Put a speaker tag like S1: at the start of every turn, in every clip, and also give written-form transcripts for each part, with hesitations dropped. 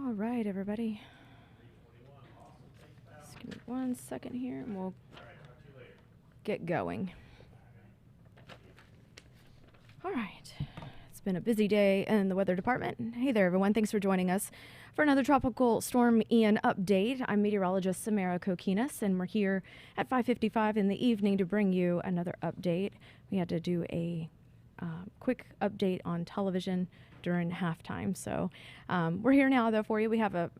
S1: All right, everybody. Just give me 1 second here and we'll get going. All right. It's been a busy day in the weather department. Hey there, everyone. Thanks for joining us for another Tropical Storm Ian update. I'm meteorologist Samara Cokinos, and we're here at 5:55 in the evening to bring you another update. We had to do a quick update on television during halftime. So we're here now, though, for you. We have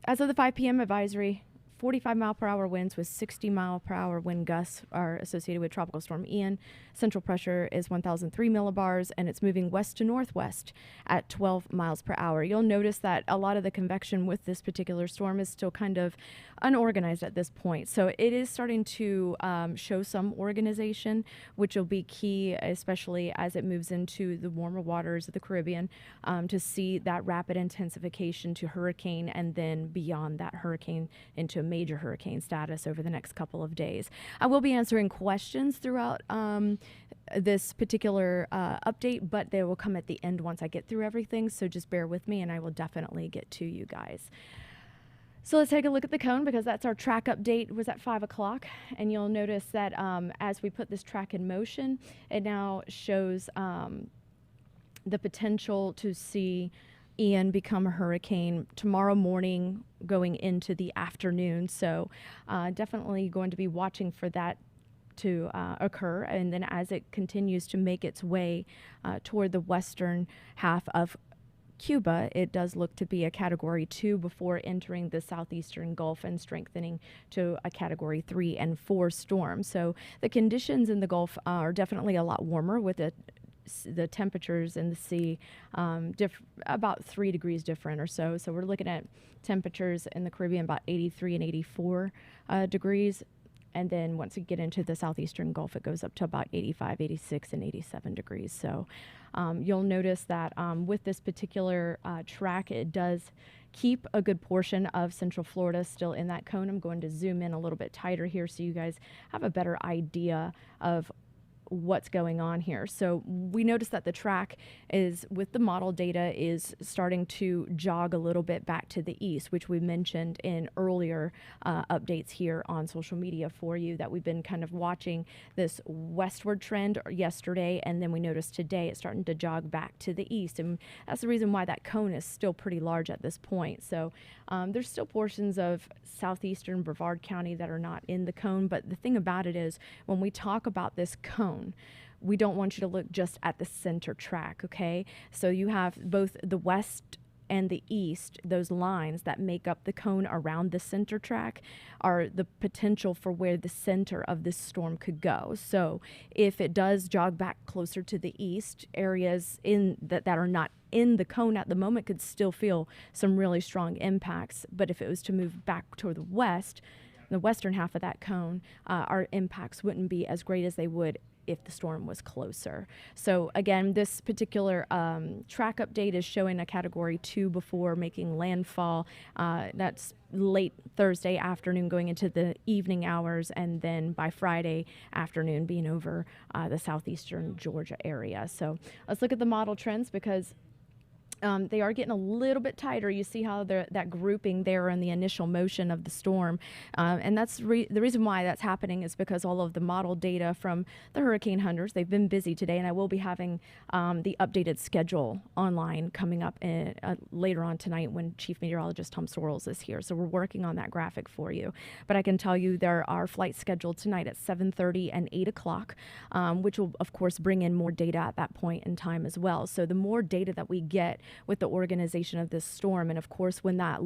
S1: as of the 5 p.m. advisory, 45-mile-per-hour winds with 60-mile-per-hour wind gusts are associated with Tropical Storm Ian. Central pressure is 1,003 millibars, and it's moving west to northwest at 12 miles per hour. You'll notice that a lot of the convection with this particular storm is still kind of unorganized at this point. So it is starting to show some organization, which will be key, especially as it moves into the warmer waters of the Caribbean, to see that rapid intensification to hurricane and then beyond that hurricane into major hurricane status over the next couple of days. I will be answering questions throughout this particular update, but they will come at the end once I get through everything. So just bear with me and I will definitely get to you guys. So let's take a look at the cone, because that's our track update. It was at 5 o'clock, and you'll notice that as we put this track in motion, it now shows the potential to see Ian become a hurricane tomorrow morning going into the afternoon. So definitely going to be watching for that to occur. And then as it continues to make its way toward the western half of Cuba, it does look to be a Category 2 before entering the southeastern Gulf and strengthening to a Category 3 and 4 storm. So the conditions in the Gulf are definitely a lot warmer, with the temperatures in the sea about 3 degrees different or so. So we're looking at temperatures in the Caribbean about 83 and 84 degrees. And then once you get into the southeastern Gulf, it goes up to about 85, 86, and 87 degrees. So you'll notice that with this particular track, it does keep a good portion of Central Florida still in that cone. I'm going to zoom in a little bit tighter here so you guys have a better idea of what's going on here. So we notice that the track is, with the model data, is starting to jog a little bit back to the east, which we mentioned in earlier updates here on social media for you, that we've been kind of watching this westward trend yesterday, and then we noticed today it's starting to jog back to the east, and that's the reason why that cone is still pretty large at this point. So there's still portions of southeastern Brevard County that are not in the cone, but the thing about it is, when we talk about this cone, we don't want you to look just at the center track, okay? So you have both the west and the east, those lines that make up the cone around the center track are the potential for where the center of this storm could go. So if it does jog back closer to the east, areas in that are not in the cone at the moment could still feel some really strong impacts. But if it was to move back toward the west, the western half of that cone, our impacts wouldn't be as great as they would if the storm was closer. So again, this particular track update is showing a Category 2 before making landfall. That's late Thursday afternoon going into the evening hours, and then by Friday afternoon being over the southeastern Georgia area. So let's look at the model trends, because they are getting a little bit tighter. You see how that grouping there in the initial motion of the storm. And that's the reason why that's happening is because all of the model data from the hurricane hunters, they've been busy today, and I will be having the updated schedule online coming up later on tonight when Chief Meteorologist Tom Sorrells is here. So we're working on that graphic for you. But I can tell you there are flights scheduled tonight at 7:30 and 8 o'clock, which will, of course, bring in more data at that point in time as well. So the more data that we get with the organization of this storm, and of course when that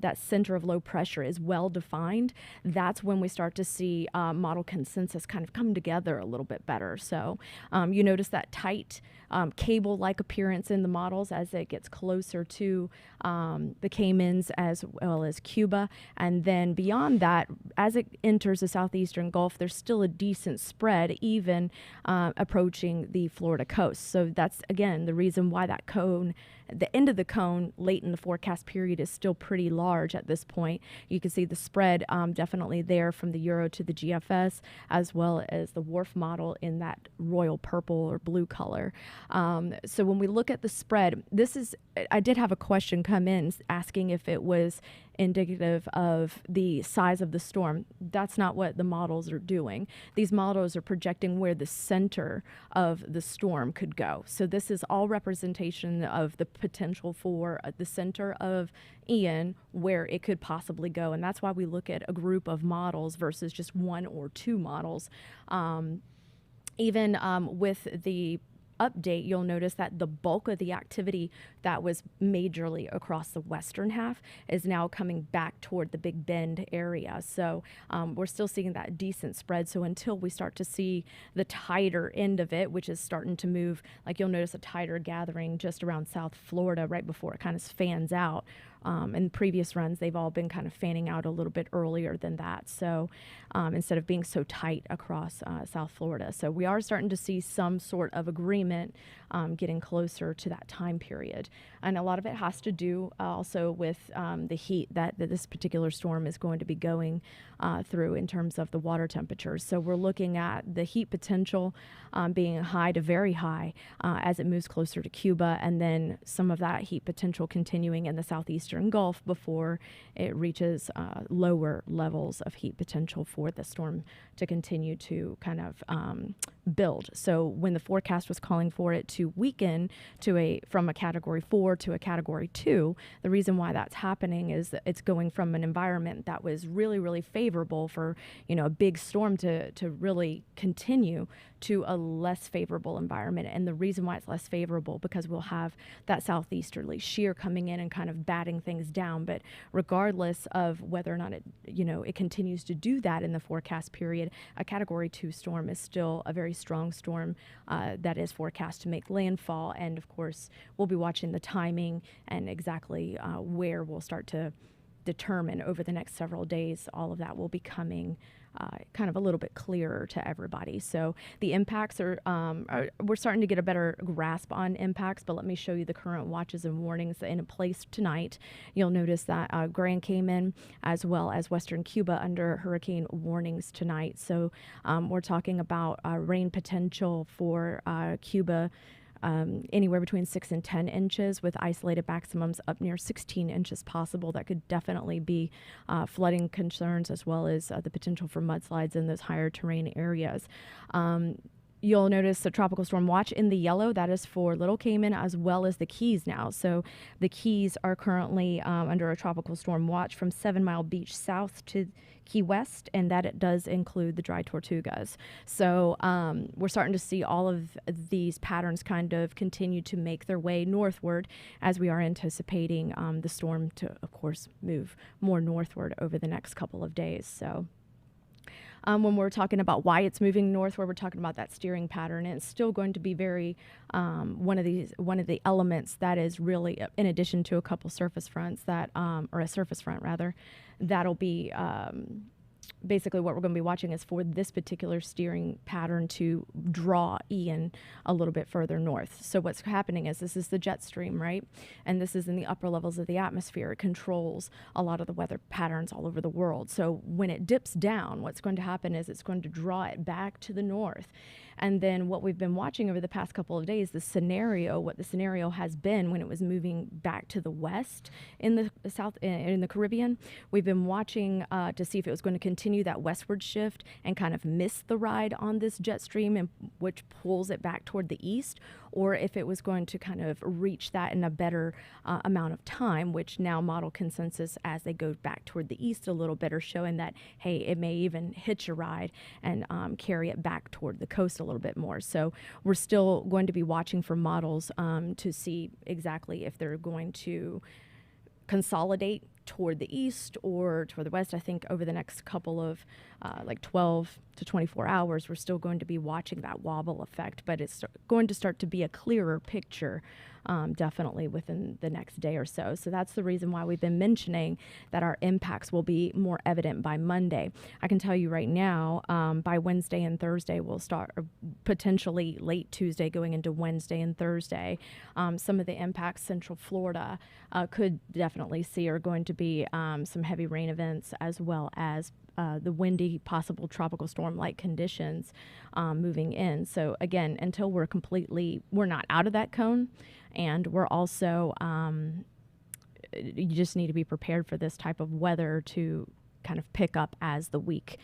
S1: that center of low pressure is well defined, that's when we start to see model consensus kind of come together a little bit better. So you notice that tight cable-like appearance in the models as it gets closer to the Caymans as well as Cuba, and then beyond that, as it enters the southeastern Gulf, there's still a decent spread even approaching the Florida coast. So that's again the reason why that cone the end of the cone late in the forecast period is still pretty large at this point. You can see the spread definitely there from the Euro to the GFS, as well as the WRF model in that royal purple or blue color. So when we look at the spread, I did have a question come in asking if it was indicative of the size of the storm. That's not what the models are doing. These models are projecting where the center of the storm could go. So this is all representation of the potential for the center of Ian, where it could possibly go. And that's why we look at a group of models versus just one or two models. Even with the update, you'll notice that the bulk of the activity that was majorly across the western half is now coming back toward the Big Bend area. So we're still seeing that decent spread. So until we start to see the tighter end of it, which is starting to move, like you'll notice a tighter gathering just around South Florida right before it kind of fans out. In previous runs, they've all been kind of fanning out a little bit earlier than that. So instead of being so tight across South Florida. So we are starting to see some sort of agreement getting closer to that time period. And a lot of it has to do also with the heat that this particular storm is going to be going through in terms of the water temperatures. So we're looking at the heat potential being high to very high as it moves closer to Cuba, and then some of that heat potential continuing in the southeastern Gulf before it reaches lower levels of heat potential for the storm to continue to kind of build. So when the forecast was calling for it to weaken from a category 4 to a category 2, the reason why that's happening is that it's going from an environment that was really, really favorable for, a big storm to really continue to a less favorable environment. And the reason why it's less favorable, because we'll have that southeasterly shear coming in and kind of batting things down. But regardless of whether or not it continues to do that in the forecast period, a category 2 storm is still a very strong storm that is forecast to make landfall. And of course, we'll be watching the timing and exactly where we'll start to determine over the next several days. All of that will be coming kind of a little bit clearer to everybody. So the impacts we're starting to get a better grasp on impacts, but let me show you the current watches and warnings in place tonight. You'll notice that Grand Cayman as well as Western Cuba under hurricane warnings tonight. So we're talking about rain potential for Cuba anywhere between 6 and 10 inches, with isolated maximums up near 16 inches possible. That could definitely be flooding concerns, as well as the potential for mudslides in those higher terrain areas. You'll notice the tropical storm watch in the yellow. That is for Little Cayman as well as the Keys now. So the Keys are currently under a tropical storm watch from 7 Mile Beach south to Key West, and that it does include the dry Tortugas. So we're starting to see all of these patterns kind of continue to make their way northward, as we are anticipating the storm to, of course, move more northward over the next couple of days. So when we're talking about why it's moving northward, we're talking about that steering pattern, and it's still going to be very one of the elements that is really, in addition to a couple surface fronts that, or a surface front rather, that'll be basically what we're going to be watching is for this particular steering pattern to draw Ian a little bit further north. So what's happening is this is the jet stream, right? And this is in the upper levels of the atmosphere. It controls a lot of the weather patterns all over the world. So when it dips down, what's going to happen is it's going to draw it back to the north. And then what we've been watching over the past couple of days, what the scenario has been when it was moving back to the west in the south, in the Caribbean, we've been watching to see if it was going to continue that westward shift and kind of miss the ride on this jet stream, and which pulls it back toward the east, or if it was going to kind of reach that in a better amount of time, which now model consensus as they go back toward the east a little bit are showing that, hey, it may even hitch a ride and carry it back toward the coast a little bit more. So we're still going to be watching for models to see exactly if they're going to consolidate toward the east or toward the west. I think over the next couple of 12 to 24 hours, we're still going to be watching that wobble effect, but it's going to start to be a clearer picture definitely within the next day or so. So that's the reason why we've been mentioning that our impacts will be more evident by Monday. I can tell you right now, by Wednesday and Thursday, we'll start, or potentially late Tuesday going into Wednesday and Thursday, some of the impacts Central Florida could definitely see are going to be some heavy rain events, as well as the windy, possible tropical storm-like conditions moving in. So again, until we're not out of that cone, and we're also, you just need to be prepared for this type of weather to kind of pick up as the week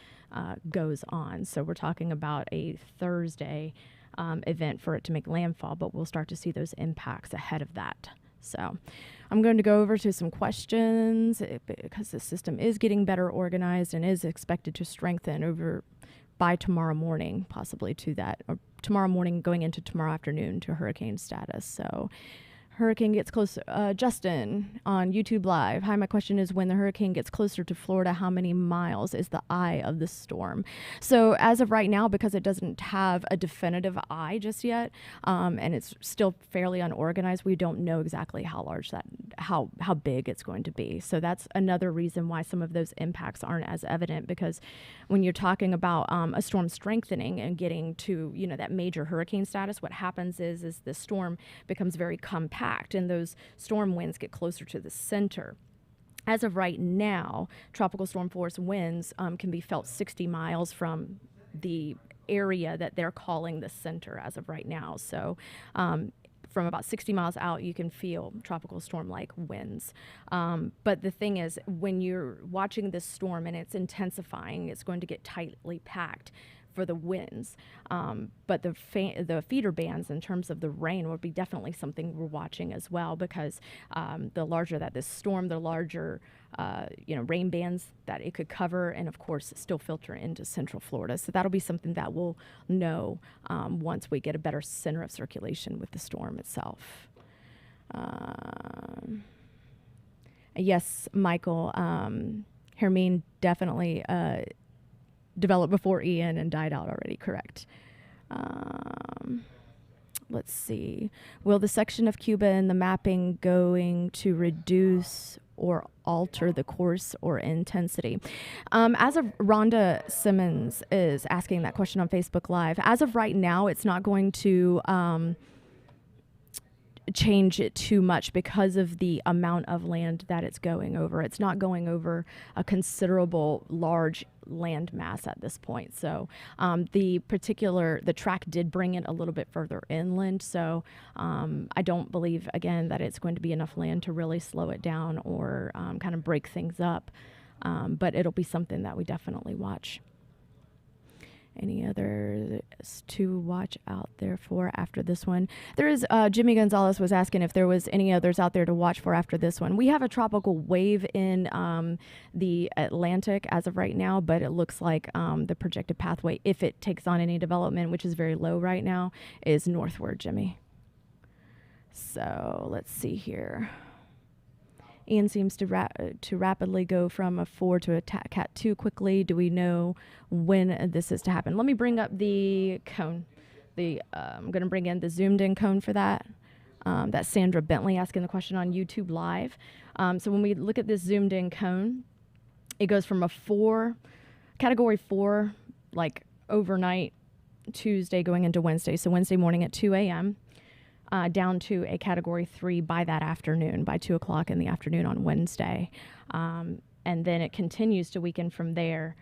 S1: goes on. So we're talking about a Thursday event for it to make landfall, but we'll start to see those impacts ahead of that. So I'm going to go over to some questions because the system is getting better organized and is expected to strengthen over by tomorrow morning, possibly to that, or tomorrow morning going into tomorrow afternoon to hurricane status. So hurricane gets closer. Justin on YouTube Live. Hi, my question is, when the hurricane gets closer to Florida, how many miles is the eye of the storm? So as of right now, because it doesn't have a definitive eye just yet, and it's still fairly unorganized, we don't know exactly how big it's going to be. So that's another reason why some of those impacts aren't as evident, because when you're talking about a storm strengthening and getting to, that major hurricane status, what happens is the storm becomes very compact, and those storm winds get closer to the center. As of right now, tropical storm force winds can be felt 60 miles from the area that they're calling the center as of right now. So from about 60 miles out, you can feel tropical storm-like winds. But the thing is, when you're watching this storm and it's intensifying, it's going to get tightly packed for the winds. But the feeder bands in terms of the rain will be definitely something we're watching as well, because the larger that this storm, the larger rain bands that it could cover, and of course still filter into Central Florida. So that'll be something that we'll know once we get a better center of circulation with the storm itself. Yes, Michael, Hermine definitely developed before Ian and died out already, correct. Let's see. Will the section of Cuba in the mapping going to reduce or alter the course or intensity? As of Rhonda Simmons is asking that question on Facebook Live, as of right now, it's not going to change it too much because of the amount of land that it's going over. It's not going over a considerable large land mass at this point. So the track did bring it a little bit further inland. So I don't believe, again, that it's going to be enough land to really slow it down or kind of break things up. But it'll be something that we definitely watch. Any others to watch out there for after this one? There is, Jimmy Gonzalez was asking if there was any others out there to watch for after this one. We have a tropical wave in the Atlantic as of right now, but it looks like the projected pathway, if it takes on any development, which is very low right now, is northward, Jimmy. So let's see here. Ian seems to rapidly go from a 4 to a Cat 2 quickly. Do we know when this is to happen? Let me bring up the cone. I'm going to bring in the zoomed in cone for that. That's Sandra Bentley asking the question on YouTube Live. So when we look at this zoomed in cone, it goes from a category 4, like overnight Tuesday going into Wednesday. So Wednesday morning at 2 a.m. Down to a category 3 by that afternoon, by 2 o'clock in the afternoon on Wednesday. And then it continues to weaken from there,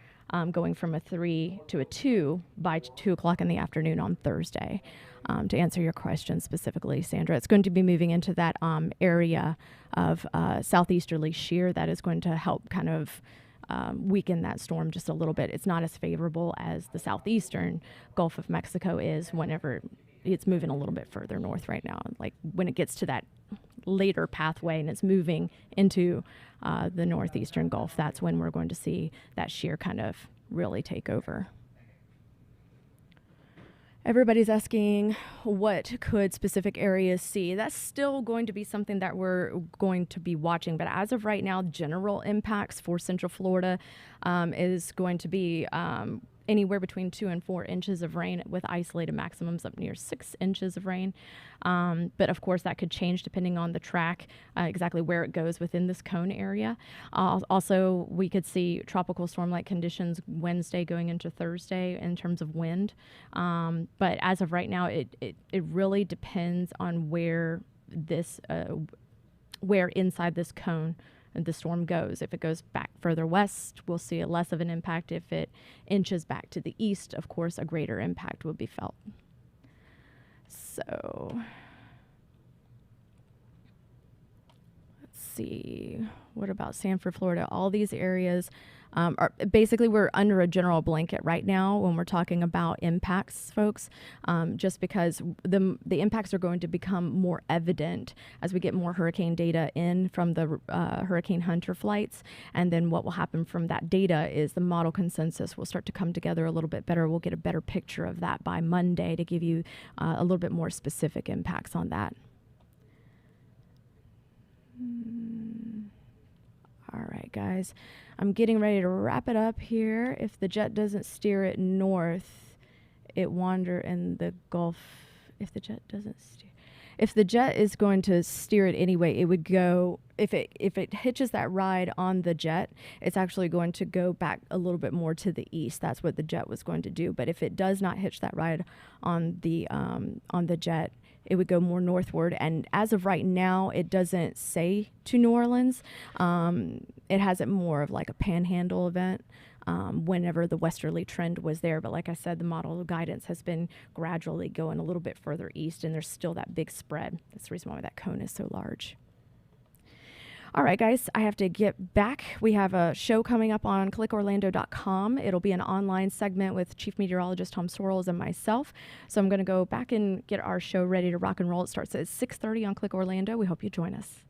S1: going from a 3 to a 2 by 2 o'clock in the afternoon on Thursday. To answer your question specifically, Sandra, it's going to be moving into that area of southeasterly shear that is going to help kind of weaken that storm just a little bit. It's not as favorable as the southeastern Gulf of Mexico is whenever it's moving a little bit further north right now. Like when it gets to that later pathway and it's moving into the northeastern Gulf, that's when we're going to see that shear kind of really take over. Everybody's asking what could specific areas see. That's still going to be something that we're going to be watching. But as of right now, general impacts for Central Florida is going to be anywhere between 2 and 4 inches of rain with isolated maximums up near 6 inches of rain. But of course, that could change depending on the track, exactly where it goes within this cone area. Also, we could see tropical storm-like conditions Wednesday going into Thursday in terms of wind. But as of right now, it really depends on where inside this cone the storm goes. If it goes back further west, we'll see a less of an impact. If it inches back to the east, of course, a greater impact will be felt. So let's see. What about Sanford, Florida? All these areas are basically, we're under a general blanket right now when we're talking about impacts, folks, just because the impacts are going to become more evident as we get more hurricane data in from the Hurricane Hunter flights. And then what will happen from that data is the model consensus will start to come together a little bit better. We'll get a better picture of that by Monday to give you a little bit more specific impacts on that. All right, guys, I'm getting ready to wrap it up here. If the jet doesn't steer it north, it wander in the Gulf. If the jet doesn't steer, if the jet is going to steer it anyway, it would go, if it hitches that ride on the jet, it's actually going to go back a little bit more to the east. That's what the jet was going to do. But if it does not hitch that ride on the jet, it would go more northward. And as of right now, it doesn't say to New Orleans. It has it more of like a panhandle event whenever the westerly trend was there. But like I said, the model guidance has been gradually going a little bit further east, and there's still that big spread. That's the reason why that cone is so large. All right, guys, I have to get back. We have a show coming up on clickorlando.com. It'll be an online segment with Chief Meteorologist Tom Sorrells and myself. So I'm going to go back and get our show ready to rock and roll. It starts at 6:30 on Click Orlando. We hope you join us.